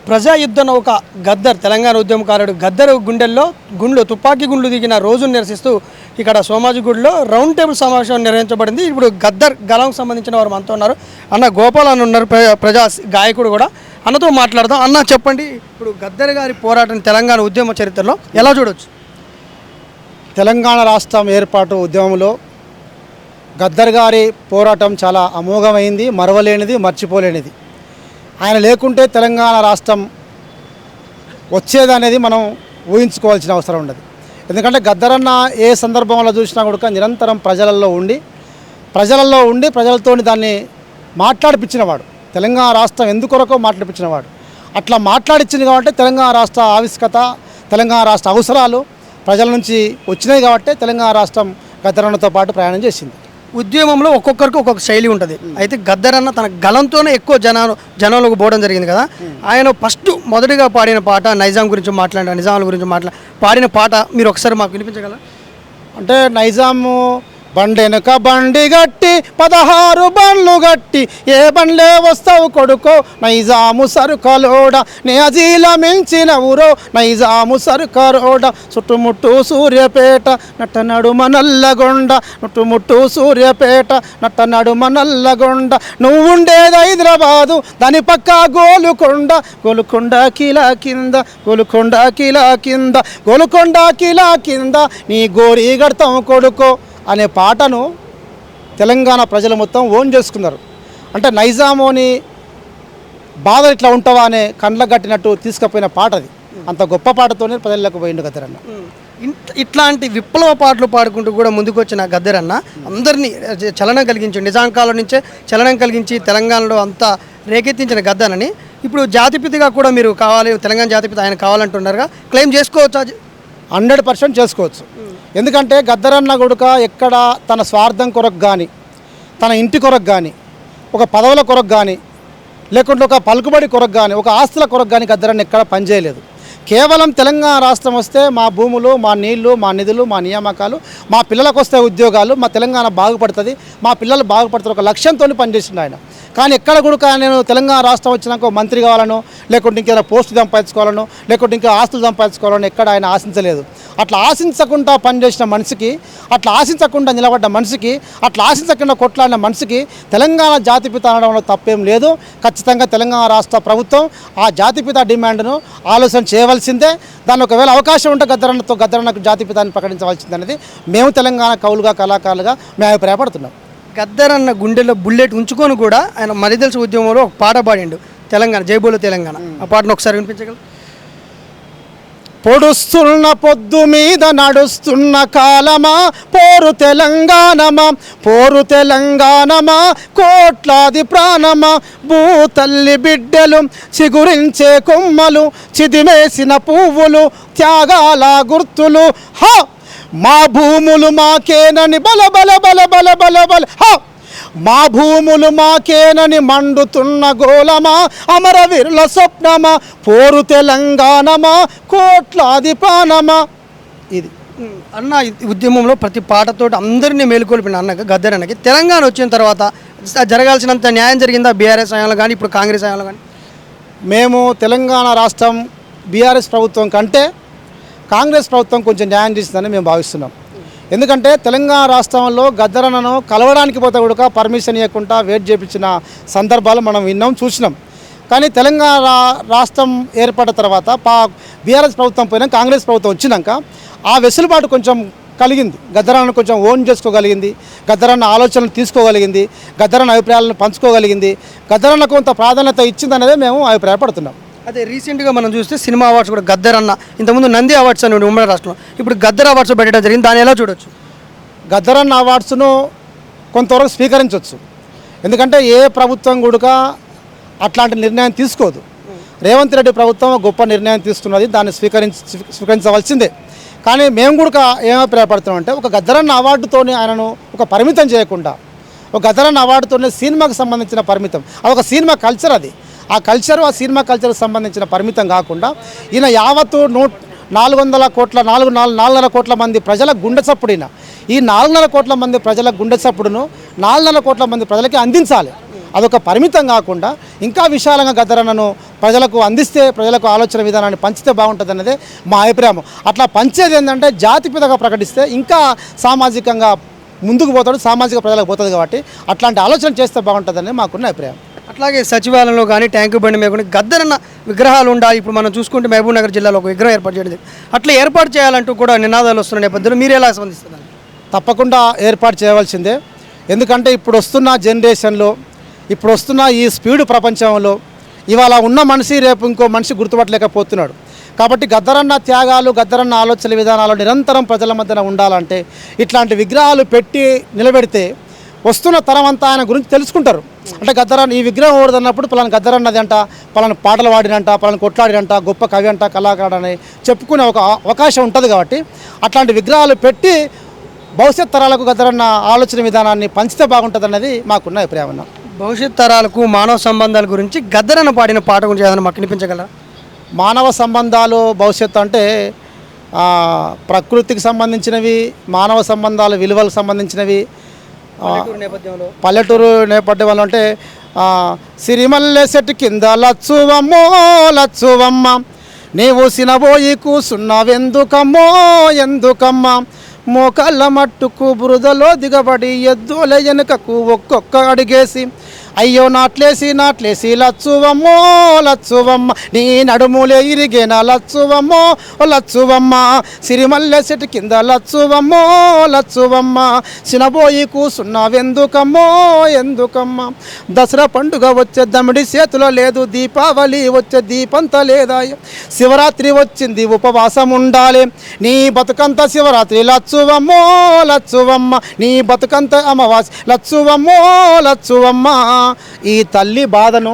ప్రజా యుద్ధ నౌక గద్దర్ తెలంగాణ ఉద్యమకారుడు గద్దర్ గుండెల్లో తుపాకీ గుండ్లు దిగిన రోజును నిరసిస్తూ ఇక్కడ సోమాజిగూడలో రౌండ్ టేబుల్ సమావేశం నిర్వహించబడింది. ఇప్పుడు గద్దర్ గలంకు సంబంధించిన వారు మనతో ఉన్నారు. అన్న గోపాల్ అని ఉన్నారు, ప్రజా గాయకుడు కూడా. అన్నతో మాట్లాడదాం. అన్న చెప్పండి, ఇప్పుడు గద్దర్ గారి పోరాటం తెలంగాణ ఉద్యమ చరిత్రలో ఎలా చూడవచ్చు? తెలంగాణ రాష్ట్రం ఏర్పాటు ఉద్యమంలో గద్దర్ గారి పోరాటం చాలా అమోఘమైంది, మరవలేనిది, మర్చిపోలేనిది. ఆయన లేకుంటే తెలంగాణ రాష్ట్రం వచ్చేదనేది మనం ఊహించుకోవాల్సిన అవసరం ఉండదు. ఎందుకంటే గద్దరన్న ఏ సందర్భంలో చూసినా కూడా నిరంతరం ప్రజలలో ఉండి ప్రజలతో దాన్ని మాట్లాడిపించినవాడు. తెలంగాణ రాష్ట్రం ఎందుకొరకో మాట్లాడిపించినవాడు. అట్లా మాట్లాడిచ్చింది కాబట్టి తెలంగాణ రాష్ట్ర ఆవిష్కత, తెలంగాణ రాష్ట్ర అవసరాలు ప్రజల నుంచి వచ్చినాయి కాబట్టి తెలంగాణ రాష్ట్రం గద్దరన్నతో పాటు ప్రయాణం చేసింది. ఉద్యమంలో ఒక్కొక్కరికి ఒక్కొక్క శైలి ఉంటుంది. అయితే గద్దర్ అన్న తన గలంతోనే ఎక్కువ జనంలోకి పోవడం జరిగింది కదా. ఆయన మొదటిగా పాడిన పాట నిజాం గురించి నిజాముల గురించి పాడిన పాట మీరు ఒకసారి మాకు వినిపించగలరా? అంటే నైజాము బండెనక బండి గట్టి 16 బండ్లు గట్టి ఏ బండ్లే వస్తావు కొడుకో నైజాము సరుకలోడ నేజీల మించిన ఊరో నైజాము సరుకరోడ చుట్టుముట్టు సూర్యపేట నట్టనడుమ నల్లగొండ చుట్టుముట్టు సూర్యపేట నట్టనడుమ నల్లగొండ నువ్వుండేది హైదరాబాదు దాని పక్క గోలుకొండ కిలా కింద గోలుకొండ కిలా కింద నీ గోరీ గడతాం కొడుకో అనే పాటను తెలంగాణ ప్రజలు మొత్తం ఓన్ చేసుకున్నారు. అంటే నైజామోని బాధ ఇట్లా ఉంటావా అనే కండ్లకు కట్టినట్టు తీసుకుపోయిన పాట అది. అంత గొప్ప పాటతోనే ప్రజలకు పోయిండు గద్దరన్న. ఇట్లాంటి విప్లవ పాటలు పాడుకుంటూ కూడా ముందుకు వచ్చిన గద్దరన్న అందరినీ చలనం కలిగించి నిజాం కాలం నుంచే చలనం కలిగించి తెలంగాణలో అంతా రేకెత్తించిన గద్దరని ఇప్పుడు జాతిపితగా కూడా మీరు కావాలి, తెలంగాణ జాతిపిత ఆయన కావాలంటున్నారుగా, క్లెయిమ్ చేసుకోవచ్చా? 100% చేసుకోవచ్చు. ఎందుకంటే గద్దరన్న కొడుక ఎక్కడ తన స్వార్థం కొరకు కానీ, తన ఇంటి కొరకు కానీ, ఒక పదవుల కొరకు కానీ, లేకుంటే ఒక పలుకుబడి కొరకు కానీ, ఒక ఆస్తుల కొరకు కానీ గద్దరన్న ఎక్కడ పనిచేయలేదు. కేవలం తెలంగాణ రాష్ట్రం వస్తే మా భూములు, మా నీళ్లు, మా నిధులు, మా నియామకాలు, మా పిల్లలకు వస్తే ఉద్యోగాలు, మా తెలంగాణ బాగుపడుతుంది, మా పిల్లలు బాగుపడుతారు ఒక లక్ష్యంతో పనిచేసిండు ఆయన. కానీ ఎక్కడ కూడా నేను తెలంగాణ రాష్ట్రం వచ్చినాక మంత్రి కావాలనో, లేకుంటే ఇంకేదైనా పోస్టు సంపాదించుకోవాలనో, లేకుంటే ఇంకా ఆస్తులు సంపాదించుకోవాలనో ఎక్కడ ఆయన ఆశించలేదు. అట్లా ఆశించకుండా పనిచేసిన మనిషికి, అట్లా ఆశించకుండా నిలబడ్డ మనిషికి, అట్లా ఆశించకుండా కొట్లాడిన మనిషికి తెలంగాణ జాతిపిత అనడంలో తప్పేం లేదు. ఖచ్చితంగా తెలంగాణ రాష్ట్ర ప్రభుత్వం ఆ జాతిపిత డిమాండ్ను ఆలోచన చేయవలసిందే. దాన్ని ఒకవేళ అవకాశం ఉంటే గద్దరన్నకు జాతిపితాన్ని ప్రకటించవలసింది అనేది మేము తెలంగాణ కవులుగా, కళాకారులుగా మేము అభిప్రాయపడుతున్నాం. గద్దరన్న గుండెలో బుల్లెట్ ఉంచుకొని కూడా ఆయన మరి తెలిసి ఉద్యమంలో ఒక పాట పాడిండు, తెలంగాణ జైబోలో తెలంగాణ. ఆ పాటను ఒకసారి వినిపించగలరు? పొడుస్తున్న పొద్దు మీద నడుస్తున్న కాలమా పోరు తెలంగాణమా కోట్లాది ప్రాణమా భూతల్లి బిడ్డలు చిగురించే కొమ్మలు చిదిమేసిన పువ్వులు త్యాగాల గుర్తులు హా మా భూములు మాకేనని బల హా మా భూములు మాకేనని మండుతున్న గోలమా అమరవీరుల స్వప్నమా పోరు తెలంగాణమా కోట్లాది ప్రాణమా. ఇది అన్న ఉద్యమంలో ప్రతి పాటతో అందరినీ మేలుకొల్పిన అన్న గద్దరన్నకి తెలంగాణ వచ్చిన తర్వాత జరగాల్సినంత న్యాయం జరిగిందా? బీఆర్ఎస్ హయాంలో కానీ ఇప్పుడు కాంగ్రెస్ హయాంలో కానీ? మేము తెలంగాణ రాష్ట్రం బీఆర్ఎస్ ప్రభుత్వం కంటే కాంగ్రెస్ ప్రభుత్వం కొంచెం న్యాయం చేసిందని మేము భావిస్తున్నాం. ఎందుకంటే తెలంగాణ రాష్ట్రంలో గద్దరన్నను కలవడానికి పోతే కూడా పర్మిషన్ ఇవ్వకుండా వెయిట్ చేయించిన సందర్భాలు మనం విన్నాం, చూసినాం. కానీ తెలంగాణ రాష్ట్రం ఏర్పడిన తర్వాత బీఆర్ఎస్ ప్రభుత్వం పోయినా కాంగ్రెస్ ప్రభుత్వం వచ్చినాక ఆ వెసులుబాటు కొంచెం కలిగింది. గద్దరన్నను కొంచెం ఓన్ చేసుకోగలిగింది, గద్దరన్న ఆలోచనలు తీసుకోగలిగింది, గద్దరన్న అభిప్రాయాలను పంచుకోగలిగింది, గద్దరన్న కొంత ప్రాధాన్యత ఇచ్చిందనేదే మేము అభిప్రాయపడుతున్నాం. అదే రీసెంట్గా మనం చూస్తే సినిమా అవార్డ్స్ కూడా గద్దర్ అన్న, ఇంతకుముందు నంది అవార్డ్స్ అని ఉమ్మడి రాష్ట్రంలో, ఇప్పుడు గద్దర్ అవార్డ్స్ పెట్టడం జరిగింది. దాన్ని ఎలా చూడొచ్చు? గద్దరన్న అవార్డ్స్ను కొంతవరకు స్వీకరించవచ్చు. ఎందుకంటే ఏ ప్రభుత్వం కూడా అట్లాంటి నిర్ణయం తీసుకోదు. రేవంత్ రెడ్డి ప్రభుత్వం గొప్ప నిర్ణయం తీసుకున్నది, దాన్ని స్వీకరించవలసిందే. కానీ మేము కూడా ఏమభిప్రాయపడుతున్నాం అంటే ఒక గద్దరన్న అవార్డుతోనే ఆయనను ఒక పరిమితం చేయకుండా, ఒక గద్దరన్న అవార్డుతోనే సినిమాకు సంబంధించిన పరిమితం, అదొక సినిమా కల్చర్, అది ఆ కల్చరు ఆ సినిమా కల్చర్కి సంబంధించిన పరిమితం కాకుండా ఈయన యావత్తు 400 కోట్ల మంది ప్రజల గుండె చప్పుడిన ఈ 400 కోట్ల మంది ప్రజల గుండె చప్పుడును 400 కోట్ల మంది ప్రజలకి అందించాలి. అదొక పరిమితం కాకుండా ఇంకా విశాలంగా గద్దరన్నను ప్రజలకు అందిస్తే, ప్రజలకు ఆలోచన విధానాన్ని పంచితే బాగుంటుంది అన్నదే మా అభిప్రాయం. అట్లా పంచేది ఏంటంటే జాతిపితగా ప్రకటిస్తే ఇంకా సామాజికంగా ముందుకు పోతాడు, సామాజిక ప్రజలకు పోతుంది. కాబట్టి అట్లాంటి ఆలోచన చేస్తే బాగుంటుందని మాకున్న అభిప్రాయం. అట్లాగే సచివాలయంలో కానీ ట్యాంకు బండి మీద కానీ గద్దరన్న విగ్రహాలు ఉండాలి. ఇప్పుడు మనం చూసుకుంటే మహబూబ్ నగర్ జిల్లాలో ఒక విగ్రహం ఏర్పాటు చేయడం అట్లా ఏర్పాటు చేయాలంటూ కూడా నినాదాలు వస్తున్న నేపథ్యంలో మీరు ఎలా స్పందిస్తున్నారు? తప్పకుండా ఏర్పాటు చేయవలసిందే. ఎందుకంటే ఇప్పుడు వస్తున్న జనరేషన్లో, ఇప్పుడు వస్తున్న ఈ స్పీడ్ ప్రపంచంలో ఇవాళ ఉన్న మనిషి రేపు ఇంకో మనిషి గుర్తుపట్టలేకపోతున్నాడు. కాబట్టి గద్దరన్న త్యాగాలు, గద్దరన్న ఆలోచన విధానాలు నిరంతరం ప్రజల మధ్యన ఉండాలంటే ఇట్లాంటి విగ్రహాలు పెట్టి నిలబెడితే వస్తున్న తరం అంతా ఆయన గురించి తెలుసుకుంటారు. అంటే గద్దరన్న ఈ విగ్రహం ఓడదన్నప్పుడు పలానా గద్దరన్నది అంట, పలానా పాటలు వాడినంట, పలానా కొట్లాడినంట, గొప్ప కవి అంట, కళాకారుడు అని చెప్పుకునే ఒక అవకాశం ఉంటుంది. కాబట్టి అట్లాంటి విగ్రహాలు పెట్టి భవిష్యత్ తరాలకు గద్దరన్న ఆలోచన విధానాన్ని పంచితే బాగుంటుంది అన్నది మాకున్న అభిప్రాయం. భవిష్యత్ తరాలకు మానవ సంబంధాల గురించి గద్దరన్న పాడిన పాట గురించి ఏదైనా మాకు వినిపించగలరా? మానవ సంబంధాలు భవిష్యత్తు అంటే ప్రకృతికి సంబంధించినవి, మానవ సంబంధాలు విలువలకు సంబంధించినవి, పల్లెటూరు నేపథ్యంలో అంటే సిరిమల్లె చెట్టు కింద లచ్చువమ్మో లచ్చువమ్మ, నీవు సినబోయి కూసున్నావెందుకమ్మో ఎందుకమ్మ, మోకాళ్ళ మట్టుకు బురదలో దిగబడి ఎద్దుల వెనుకకు ఒక్కొక్క అడిగేసి, అయ్యో నాట్లేసి నాట్లేసి లచ్చువమ్మో లచ్చువమ్మ, నీ నడుములే ఇరిగేనా లచ్చువమ్మో లచ్చువమ్మ, సిరిమల్లె చెట్టు కింద లచ్చువమ్మో లచ్చువమ్మ, సినబోయి కూసున్నావెందుకమ్మో ఎందుకమ్మ, దసరా పండుగ వచ్చే దమిడి చేతిలో లేదు, దీపావళి వచ్చే దీపంత లేదా, శివరాత్రి వచ్చింది ఉపవాసం ఉండాలి, నీ బతుకంత శివరాత్రి లచ్చువమ్మో లచ్చువమ్మ, నీ బతుకంత అమావాస్య లచ్చువమ్మో లచ్చువమ్మ. ఈ తల్లి బాధను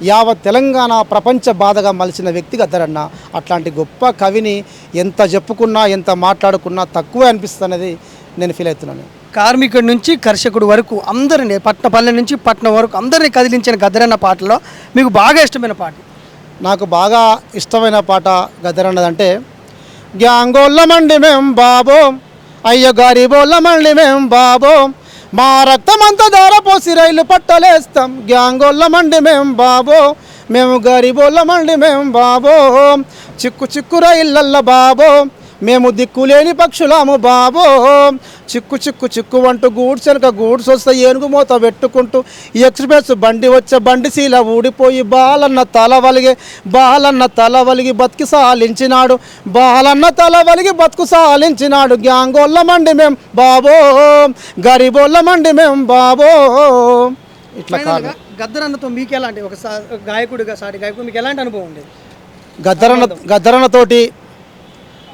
యావత్ తెలంగాణ ప్రపంచ బాధగా మలిచిన వ్యక్తి గద్దరన్న. అట్లాంటి గొప్ప కవిని ఎంత చెప్పుకున్నా, ఎంత మాట్లాడుకున్నా తక్కువే అనిపిస్తున్నది నేను ఫీల్ అవుతున్నాను. కార్మికుడి నుంచి కర్షకుడు వరకు అందరినీ, పల్లె నుంచి పట్టణం వరకు అందరినీ కదిలించిన గద్దరన్న పాటలో మీకు బాగా ఇష్టమైన పాట? నాకు బాగా ఇష్టమైన పాట గద్దరన్నదంటే, గ్యాంగోళ్ళమండి మేం బాబో, అయ్య గరీబోళ్ళమండి మేం బాబో, మా రక్తమంతా ధారపోసి రైలు పట్టలేస్తాం, గ్యాంగోళ్ళమండి మేం బాబో, మేము గరీబోళ్ళమండి మేం బాబో, చిక్కు చిక్కు రైళ్ళల్ల బాబో, మేము దిక్కులేని పక్షులాము బాబో, చిక్కు చిక్కు చిక్కు అంటూ గూడ్స్ వెనక గూడ్స్ వస్తే ఏనుగు మూత పెట్టుకుంటూ ఎక్స్ప్రెస్ బండి వచ్చే బండి శీల ఊడిపోయి బాలన్న తల వలిగి బతికి సాలించినాడు, బాలన్న తల వలిగి బతుకు సాలించినాడు, గ్యాంగోళ్ళమండి మేం బాబో, గరీబోళ్ళమండి మేం బాబో. ఇట్లా కాదు. గద్దరన్నతో మీకు ఎలాంటి ఒక గాయకుడిగా, సాటి గాయకుడు మీకు ఎలాంటి అనుభవం ఉండేది? గద్దరన్నతోటి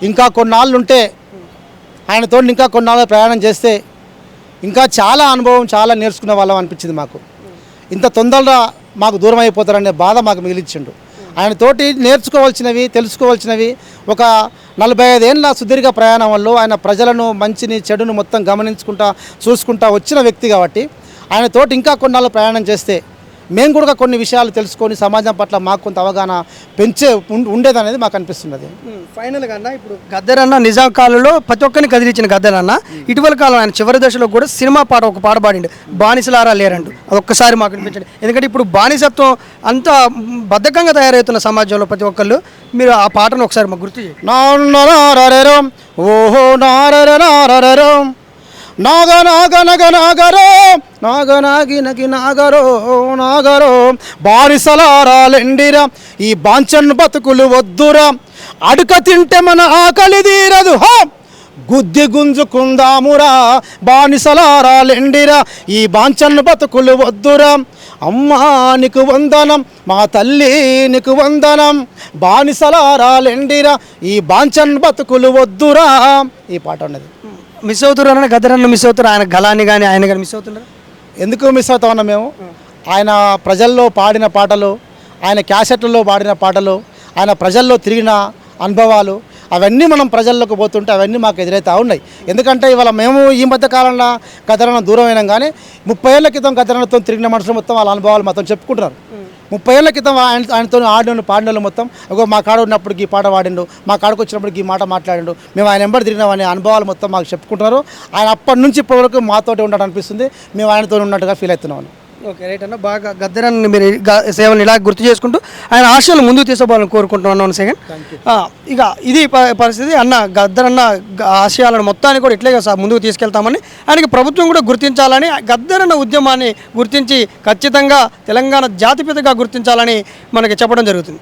ఇంకా కొన్నాళ్ళు ఉంటే, ఆయనతో ఇంకా కొన్నాళ్ళు ప్రయాణం చేస్తే ఇంకా చాలా అనుభవం, చాలా నేర్చుకునే వాళ్ళం అనిపించింది మాకు. ఇంత తొందరగా మాకు దూరం అయిపోతారనే బాధ మాకు మిగిలించిండు. ఆయనతోటి నేర్చుకోవాల్సినవి, తెలుసుకోవాల్సినవి ఒక 45 ఏళ్ళ సుదీర్ఘ ప్రయాణం వల్ల ఆయన ప్రజలను, మంచిని చెడును మొత్తం గమనించుకుంటా చూసుకుంటా వచ్చిన వ్యక్తి. కాబట్టి ఆయనతోటి ఇంకా కొన్నాళ్ళు ప్రయాణం చేస్తే మేము కూడా కొన్ని విషయాలు తెలుసుకొని సమాజం పట్ల మాకు కొంత అవగాహన ఉండేదనేది మాకు అనిపిస్తున్నది. ఫైనల్గా అన్న, ఇప్పుడు గద్దరన్న నిజాం కాలంలో ప్రతి ఒక్కరిని కదిలించిన గద్దరన్న ఇటీవల కాలం ఆయన చివరి దశలో కూడా సినిమా పాట ఒక పాట పాడిండు, బానిసలారా లేరంటూ. అదొక్కసారి మాకు అనిపించండి. ఎందుకంటే ఇప్పుడు బానిసత్వం అంత బద్ధకంగా తయారవుతున్న సమాజంలో ప్రతి ఒక్కళ్ళు, మీరు ఆ పాటను ఒకసారి మాకు గుర్తు చేయండి. ఓహో నారరో నాగ నాగ నగ నాగరో నాగ నాగి నగి నాగరో నాగరో, బానిసలారాలెండిరా ఈ బాంచన్ బతుకులు వద్దురా, అడుక తింటే మన ఆకలి తీరదు, హో గుద్ది గుంజుకుందామురా, బానిసలారాలెండిరా ఈ బాంచన్ బతుకులు వద్దురా, అమ్మా నీకు వందనం మా తల్లి నీకు వందనం, బానిసలారాలెండిరా ఈ బాంచన్ బతుకులు వద్దురా. ఈ పాట ఉన్నది. మిస్ అవుతున్నారు గద్దరన్న, మిస్ అవుతారు ఆయన గలాన్ని కానీ ఆయన కానీ మిస్ అవుతున్నారు. ఎందుకు మిస్ అవుతా ఉన్నాం మేము? ఆయన ప్రజల్లో పాడిన పాటలు, ఆయన క్యాసెట్లలో పాడిన పాటలు, ఆయన ప్రజల్లో తిరిగిన అనుభవాలు, అవన్నీ మనం ప్రజల్లోకి పోతుంటే అవన్నీ మాకు ఎదురైతే ఉన్నాయి. ఎందుకంటే ఇవాళ మేము ఈ మధ్య కాలంలో గద్దరన్న దూరం అయినాం, కానీ 30 ఏళ్ల క్రితం గద్దరన్నతో తిరిగిన మనుషులు మొత్తం వాళ్ళ అనుభవాలు మొత్తం చెప్పుకుంటున్నారు. 30 ఏళ్ల క్రితం ఆయనతో ఆడిన పాడినోళ్ళు మొత్తం మా కాడ ఉన్నప్పటికి ఈ పాట పాడిండు, మా కాడకు వచ్చినప్పటికి ఈ మాట మాట్లాడిండు, మేము ఆయన ఎంబడి తిరిగినాం అనే అనుభవాలు మొత్తం మాకు చెప్పుకుంటున్నారు. ఆయన అప్పటి నుంచి ఇప్పటి వరకు మాతోటి ఉండడం అనిపిస్తుంది, మేము ఆయనతో ఉన్నట్టుగా ఫీల్ అవుతున్నాం. ఓకే రైట్ అన్న బాగా గద్దరన్న మీరు సేవలను ఇలా గుర్తు చేసుకుంటూ ఆయన ఆశయాలు ముందుకు తీసుకోవాలని కోరుకుంటున్నాను సెకండ్ ఇక ఇది పరిస్థితి అన్న గద్దరన్న ఆశయాలను మొత్తాన్ని కూడా ఇట్లే ముందుకు తీసుకెళ్తామని ఆయనకి ప్రభుత్వం కూడా గుర్తించాలని గద్దరన్న ఉద్యమాన్ని గుర్తించి ఖచ్చితంగా తెలంగాణ జాతిపితగా గుర్తించాలని మనకి చెప్పడం జరుగుతుంది.